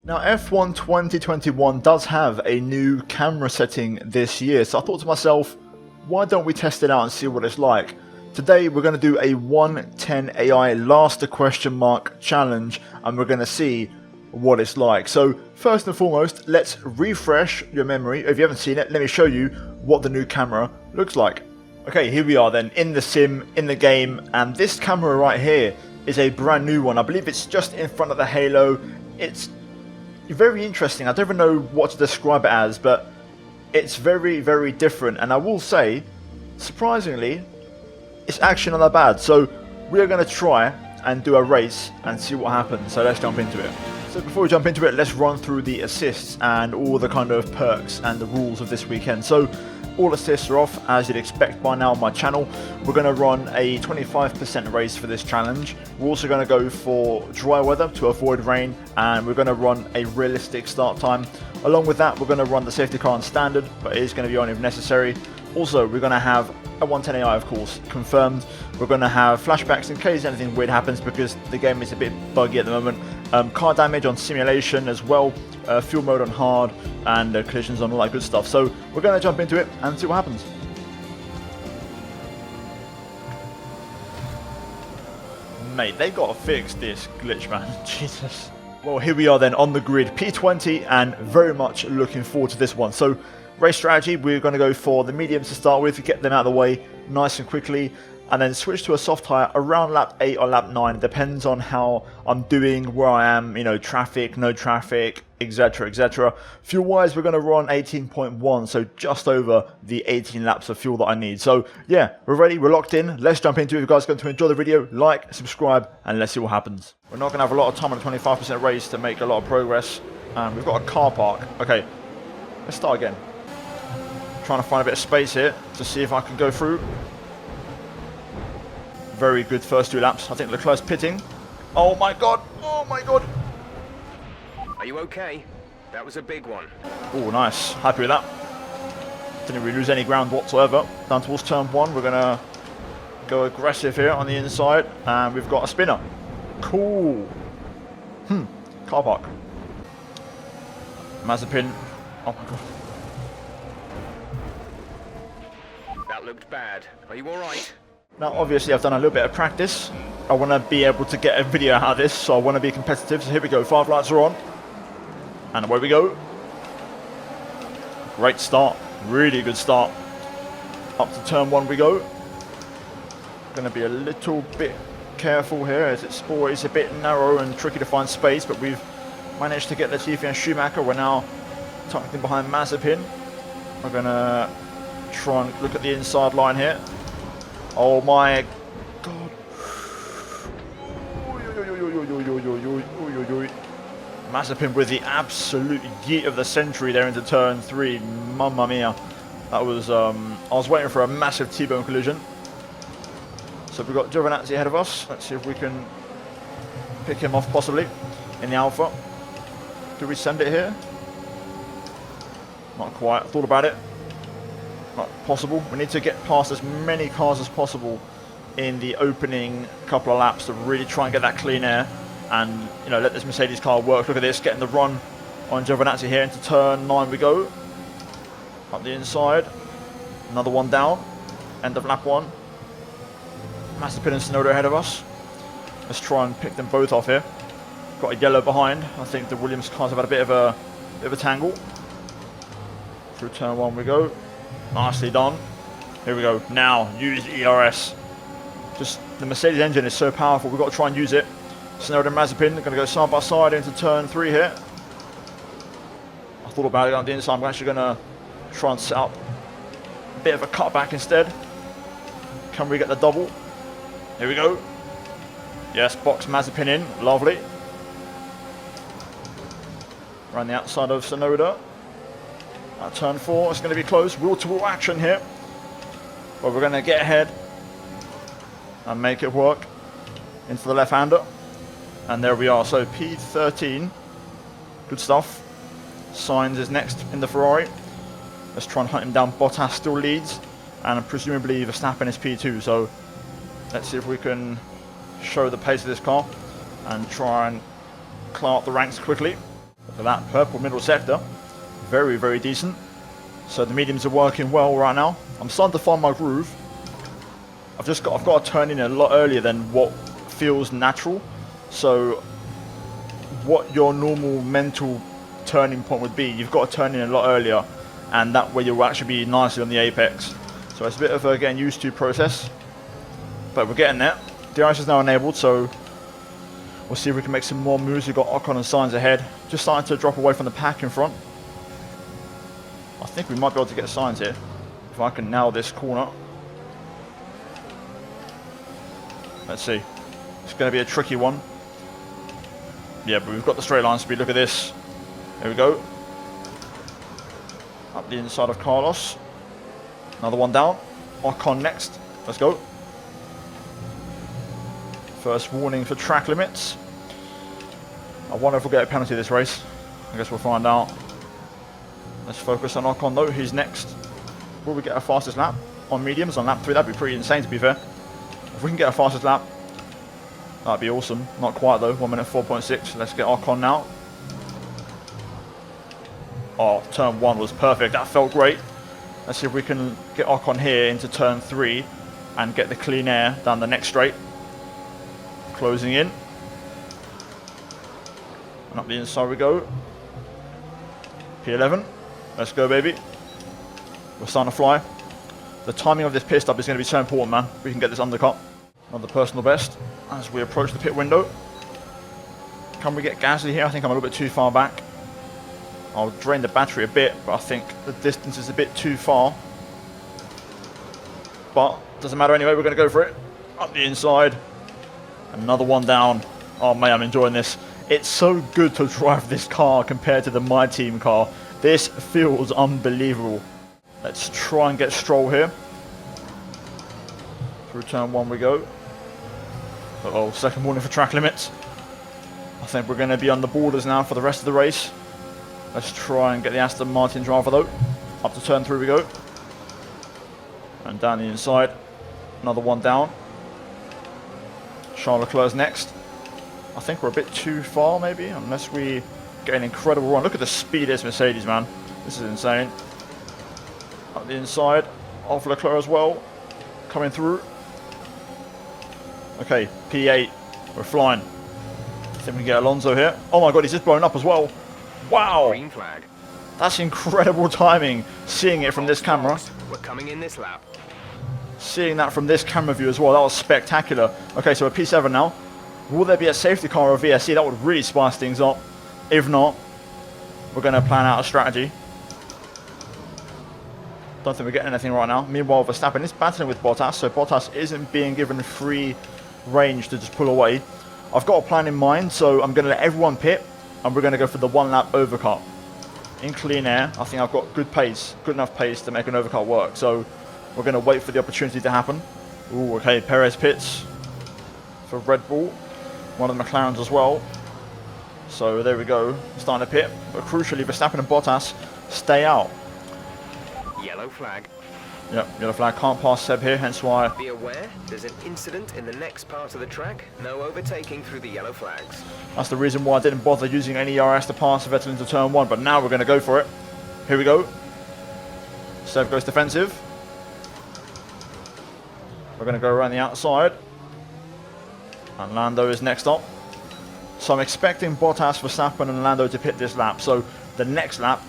Now F1 2021 does have a new camera setting this year, so I thought to myself, why don't we test it out and see what it's like? Today we're going to do a 110 AI last question mark challenge and we're going to see what it's like. So first and foremost, let's refresh your memory. If you haven't seen it, let me show you what the new camera looks like. Okay, here we are then in the sim, in the game, and this camera right here is a brand new one. I believe it's just in front of the Halo. It's very interesting. I don't even know what to describe it as, but it's very, very different. And I will say, surprisingly, it's actually not that bad. So we're going to try and do a race and see what happens. So let's jump into it. So before we jump into it, let's run through the assists and all the kind of perks and the rules of this weekend. So all assists are off, as you'd expect by now on my channel. We're going to run a 25% race for this challenge. We're also going to go for dry weather to avoid rain, and we're going to run a realistic start time. Along with that, we're going to run the safety car on standard, but it is going to be on if necessary. Also, we're going to have a 110 AI, of course, confirmed. We're going to have flashbacks in case anything weird happens, because the game is a bit buggy at the moment. Car damage on simulation as well, fuel mode on hard, and collisions on all that good stuff. So we're going to jump into it and see what happens. Mate, they got to fix this glitch, man. Jesus. Well, here we are then on the grid, P20, and very much looking forward to this one. So race strategy, we're going to go for the mediums to start with, get them out of the way nice and quickly, and then switch to a soft tyre around lap 8 or lap 9. It depends on how I'm doing, where I am, you know, traffic, no traffic, etc, etc. Fuel wise, we're going to run 18.1, so just over the 18 laps of fuel that I need. So yeah, we're ready, we're locked in. Let's jump into it. If you guys are going to enjoy the video, like, subscribe, and let's see what happens. We're not going to have a lot of time on a 25% race to make a lot of progress. We've got a car park. Okay, let's start again. Trying to find a bit of space here to see if I can go through. Very good first 2 laps. I think Leclerc's pitting. Oh my god! Oh my god! Are you okay? That was a big one. Oh, nice. Happy with that. Didn't really lose any ground whatsoever. Down towards turn 1. We're going to go aggressive here on the inside. And we've got a spinner. Cool. Car park. Mazepin. Oh my god. That looked bad. Are you alright? Now obviously I've done a little bit of practice. I want to be able to get a video out of this, so I want to be competitive. So here we go, 5 lights are on. And away we go. Great start, really good start. Up to turn 1 we go. Going to be a little bit careful here, as it's always a bit narrow and tricky to find space, but we've managed to get Latifi and Schumacher. We're now tucked in behind Mazepin. We're going to try and look at the inside line here. Oh my god. Mazepin with the absolute yeet of the century there into turn 3. Mamma mia. That was, I was waiting for a massive T-bone collision. So we've got Giovinazzi ahead of us. Let's see if we can pick him off possibly in the Alpha. Do we send it here? Not quite. Thought about it. Not possible. We need to get past as many cars as possible in the opening couple of laps to really try and get that clean air and, you know, let this Mercedes car work. Look at this, getting the run on Giovinazzi here into turn 9 we go. Up the inside. Another one down. End of lap 1. Mazepin and Tsunoda ahead of us. Let's try and pick them both off here. Got a yellow behind. I think the Williams cars have had a bit of a tangle. Through turn 1 we go. Nicely done. Here we go. Now, use ERS. Just, the Mercedes engine is so powerful. We've got to try and use it. Tsunoda and Mazepin are going to go side by side into turn 3 here. I thought about it on the inside. I'm actually going to try and set up a bit of a cutback instead. Can we get the double? Here we go. Yes, box Mazepin in. Lovely. Around the outside of Tsunoda. At turn 4, it's going to be close. Wheel-to-wheel action here. But we're going to get ahead and make it work into the left-hander. And there we are. So P13. Good stuff. Sainz is next in the Ferrari. Let's try and hunt him down. Bottas still leads. And presumably Verstappen is P2. So let's see if we can show the pace of this car and try and climb up the ranks quickly. Look at that purple middle sector. Very, very decent. So the mediums are working well right now. I'm starting to find my groove. I've got to turn in a lot earlier than what feels natural. So what your normal mental turning point would be, you've got to turn in a lot earlier, and that way you'll actually be nicely on the apex. So it's a bit of a getting used to process, but we're getting there. The ice is now enabled, so we'll see if we can make some more moves. We've got Ocon and Signs ahead, just starting to drop away from the pack in front. I think we might be able to get Signs here if I can nail this corner. Let's see. It's going to be a tricky one. Yeah, but we've got the straight line speed. Look at this. There we go. Up the inside of Carlos. Another one down. Ocon next. Let's go. First warning for track limits. I wonder if we'll get a penalty this race. I guess we'll find out. Let's focus on Ocon though. He's next. Will we get our fastest lap on mediums on lap 3? That'd be pretty insane, to be fair. If we can get our fastest lap, that'd be awesome. Not quite though. 1 minute 4.6. Let's get Ocon now. Oh, turn 1 was perfect. That felt great. Let's see if we can get Ocon here into turn 3 and get the clean air down the next straight. Closing in. And up the inside we go. P11. Let's go, baby. We're starting to fly. The timing of this pit stop is going to be so important, man. We can get this undercut. Another personal best as we approach the pit window. Can we get Gasly here? I think I'm a little bit too far back. I'll drain the battery a bit, but I think the distance is a bit too far. But doesn't matter anyway, we're going to go for it. Up the inside. Another one down. Oh man, I'm enjoying this. It's so good to drive this car compared to the My Team car. This feels unbelievable. Let's try and get Stroll here. Through turn 1 we go. Uh-oh, second warning for track limits. I think we're going to be on the borders now for the rest of the race. Let's try and get the Aston Martin driver though. Up to turn 3 we go. And down the inside. Another one down. Charles Leclerc's next. I think we're a bit too far maybe, unless we get an incredible run. Look at the speed of this Mercedes, man. This is insane. Up the inside of Leclerc as well. Coming through. Okay, P8. We're flying. I think we can get Alonso here. Oh my god, he's just blown up as well. Wow. Green flag. That's incredible timing, seeing it from this camera. We're coming in this lap. Seeing that from this camera view as well, that was spectacular. Okay, so we're P7 now. Will there be a safety car or VSC? That would really spice things up. If not, we're going to plan out a strategy. Don't think we're getting anything right now. Meanwhile, Verstappen is battling with Bottas, so Bottas isn't being given free range to just pull away. I've got a plan in mind, so I'm going to let everyone pit, and we're going to go for the 1 lap overcut. In clean air, I think I've got good pace, good enough pace to make an overcut work. So we're going to wait for the opportunity to happen. Ooh, okay, Perez pits for Red Bull. One of the McLarens as well. So there we go, starting to pit. But crucially, Verstappen and Bottas stay out. Yellow flag. Yep, yellow flag. Can't pass Seb here, hence why. Be aware, there's an incident in the next part of the track. No overtaking through the yellow flags. That's the reason why I didn't bother using any ERS to pass Vettel into turn 1. But now we're going to go for it. Here we go. Seb goes defensive. We're going to go around the outside. And Lando is next up. So I'm expecting Bottas, Verstappen and Lando to pit this lap. So the next lap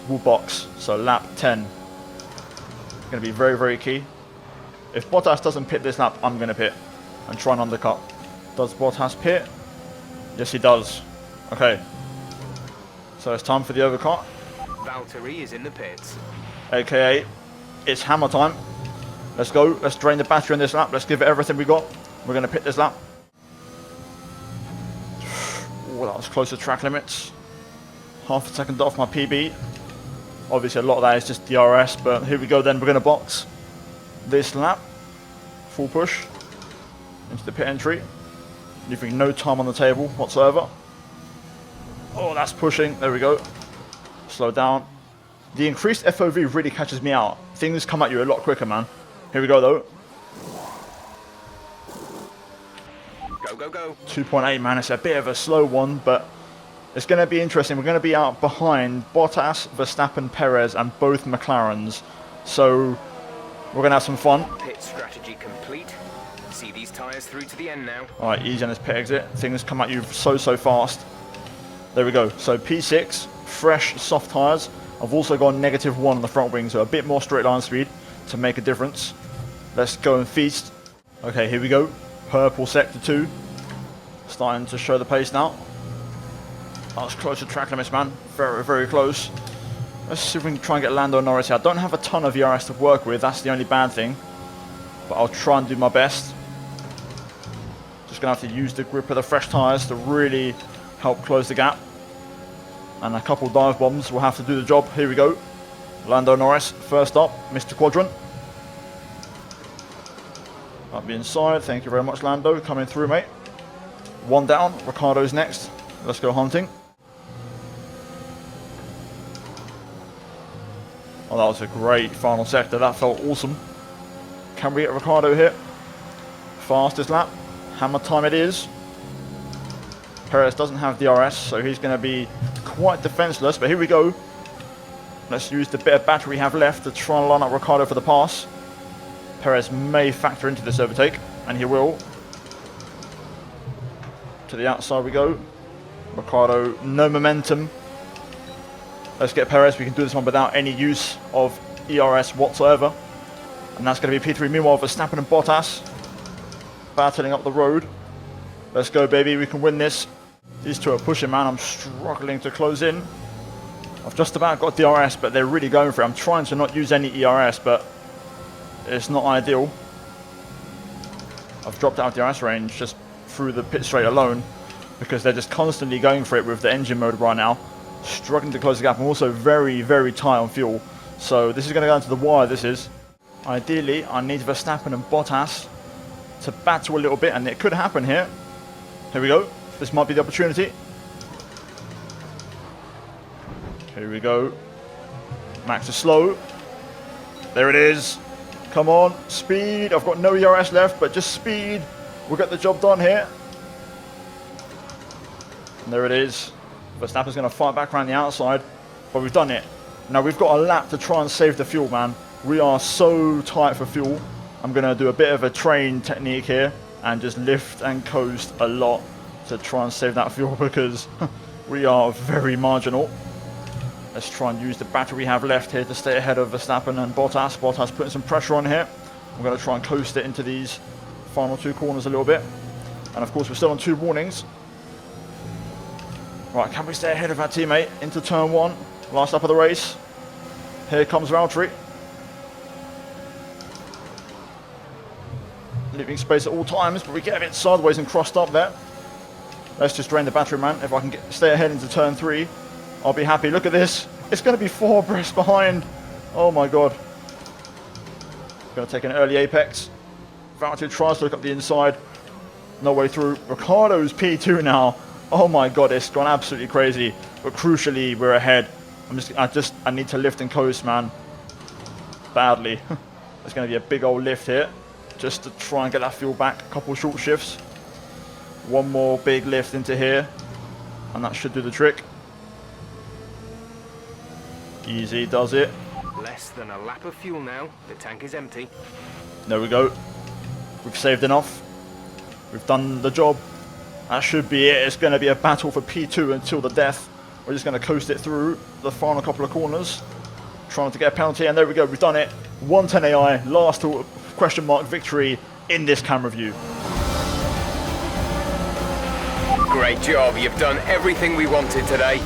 will box. So lap 10. Going to be very, very key. If Bottas doesn't pit this lap, I'm going to pit and try and undercut. Does Bottas pit? Yes, he does. Okay. So it's time for the overcut. Valtteri is in the pits. AKA, it's hammer time. Let's go. Let's drain the battery on this lap. Let's give it everything we got. We're going to pit this lap. Oh, that was close to track limits. Half a second off my PB. Obviously, a lot of that is just DRS, but here we go then. We're going to box this lap. Full push into the pit entry. Leaving no time on the table whatsoever. Oh, that's pushing. There we go. Slow down. The increased FOV really catches me out. Things come at you a lot quicker, man. Here we go, though. Go, go, go. 2.8, man. It's a bit of a slow one, but It's going to be interesting. We're going to be out behind Bottas, Verstappen, Perez, and both McLarens. So we're going to have some fun. Pit strategy complete. See these tyres through to the end now. Alright, easy on this pit exit. Things come at you so fast. There we go. So P6, fresh soft tyres. I've also got -1 on the front wing, so a bit more straight line speed to make a difference. Let's go and feast. Okay, here we go. Purple sector 2. Starting to show the pace now. That's close to track limits, man. Very close. Let's see if we can try and get Lando Norris here. I don't have a ton of ERS to work with. That's the only bad thing. But I'll try and do my best. Just going to have to use the grip of the fresh tyres to really help close the gap. And a couple dive bombs will have to do the job. Here we go. Lando Norris, first up, Mr. Quadrant. Up the inside. Thank you very much, Lando. Coming through, mate. One down. Ricardo's next. Let's go hunting. Oh, that was a great final sector. That felt awesome. Can we get Ricardo here? Fastest lap. Hammer time it is. Perez doesn't have DRS, so he's going to be quite defenseless. But here we go. Let's use the bit of battery we have left to try and line up Ricardo for the pass. Perez may factor into this overtake, and he will. To the outside we go. Ricardo, no momentum. Let's get Perez. We can do this one without any use of ERS whatsoever. And that's going to be P3. Meanwhile, Verstappen and Bottas battling up the road. Let's go, baby. We can win this. These two are pushing, man. I'm struggling to close in. I've just about got DRS, but they're really going for it. I'm trying to not use any ERS, but it's not ideal. I've dropped out of DRS range just through the pit straight alone because they're just constantly going for it with the engine mode right now. Struggling to close the gap. I'm also very tight on fuel. So this is going to go into the wire, this is. Ideally, I need Verstappen and Bottas to battle a little bit, and it could happen here. Here we go. This might be the opportunity. Here we go. Max is slow. There it is. Come on, speed. I've got no ERS left, but just speed. We'll get the job done here. And there it is. Verstappen's going to fight back around the outside, but we've done it. Now we've got a lap to try and save the fuel, man. We are so tight for fuel. I'm going to do a bit of a train technique here and just lift and coast a lot to try and save that fuel because we are very marginal. Let's try and use the battery we have left here to stay ahead of Verstappen and Bottas. Bottas putting some pressure on here. I'm going to try and coast it into these final two corners a little bit. And of course we're still on 2 warnings. Right, can we stay ahead of our teammate into turn 1? Last lap of the race. Here comes Valtteri. Leaving space at all times, but we get a bit sideways and crossed up there. Let's just drain the battery, man. If I can stay ahead into turn 3, I'll be happy. Look at this. It's going to be 4 abreast behind. Oh my god. Going to take an early apex. Valtteri tries to look up the inside. No way through. Ricardo's P2 now. Oh my god, it's gone absolutely crazy. But crucially, we're ahead. I need to lift and coast, man. Badly. There's going to be a big old lift here. Just to try and get that fuel back. A couple short shifts. One more big lift into here. And that should do the trick. Easy does it. Less than a lap of fuel now. The tank is empty. There we go. We've saved enough. We've done the job. That should be it. It's going to be a battle for P2 until the death. We're just going to coast it through the final couple of corners. Trying to get a penalty. And there we go. We've done it. 110 AI. Last question mark victory in this camera view. Great job. You've done everything we wanted today.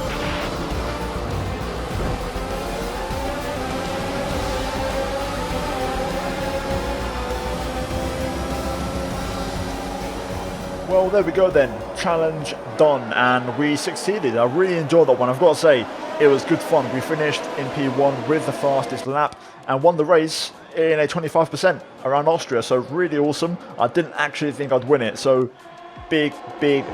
Well, there we go then. Challenge done, and we succeeded. I really enjoyed that one. I've got to say, it was good fun. We finished in P1 with the fastest lap and won the race in a 25% around Austria. So really awesome. I didn't actually think I'd win it. So big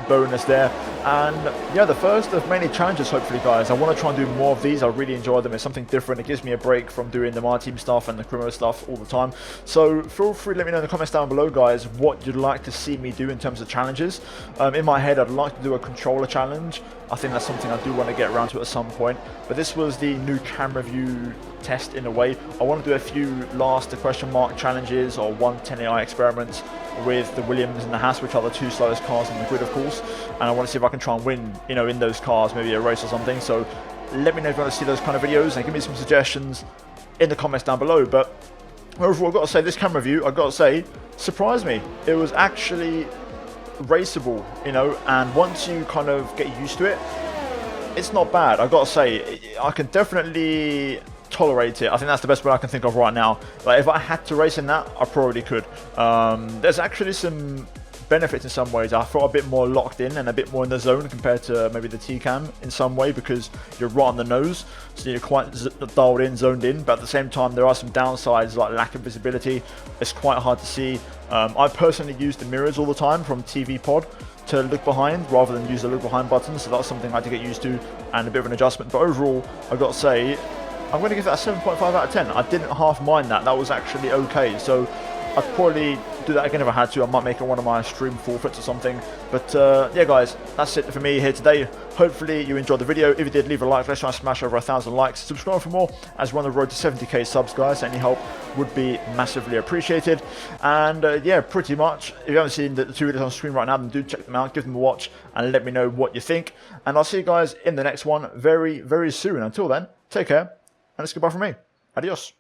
bonus there. And yeah, the first of many challenges, hopefully, guys. I want to try and do more of these. I really enjoy them. It's something different. It gives me a break from doing the My Team stuff and the criminal stuff all the time. So feel free to let me know in the comments down below, guys, what you'd like to see me do in terms of challenges. In my head, I'd like to do a controller challenge. I think that's something I do want to get around to at some point. But this was the new camera view test in a way. I want to do a few last question mark challenges or 110 AI experiments with the Williams and the Haas, which are the 2 slowest cars in the grid, of course. And I want to see if I can try and win, you know, in those cars, maybe a race or something. So let me know if you want to see those kind of videos and give me some suggestions in the comments down below. But overall, I've got to say, this camera view, I've got to say, surprised me. It was actually raceable, you know, and once you kind of get used to it, it's not bad. I've got to say, I can definitely tolerate it. I think that's the best word I can think of right now. Like, if I had to race in that, I probably could. There's actually some benefits in some ways. I felt a bit more locked in and a bit more in the zone compared to maybe the T-Cam in some way, because you're right on the nose, so you're quite dialed in, zoned in. But at the same time, there are some downsides like lack of visibility. It's quite hard to see. I personally use the mirrors all the time from TV Pod to look behind rather than use the look behind button, so that's something I had to get used to and a bit of an adjustment. But overall, I've got to say, I'm going to give that a 7.5 out of 10. I didn't half mind that. That was actually okay. So I'd probably do that again if I had to. I might make it one of my stream forfeits or something. But yeah, guys, that's it for me here today. Hopefully you enjoyed the video. If you did, leave a like. Let's try and smash over 1,000 likes. Subscribe for more as we're on the road to 70k subs, guys. Any help would be massively appreciated. And yeah, pretty much, if you haven't seen the 2 videos on screen right now, then do check them out. Give them a watch and let me know what you think. And I'll see you guys in the next one very, very soon. Until then, take care. And it's goodbye from me. Adios.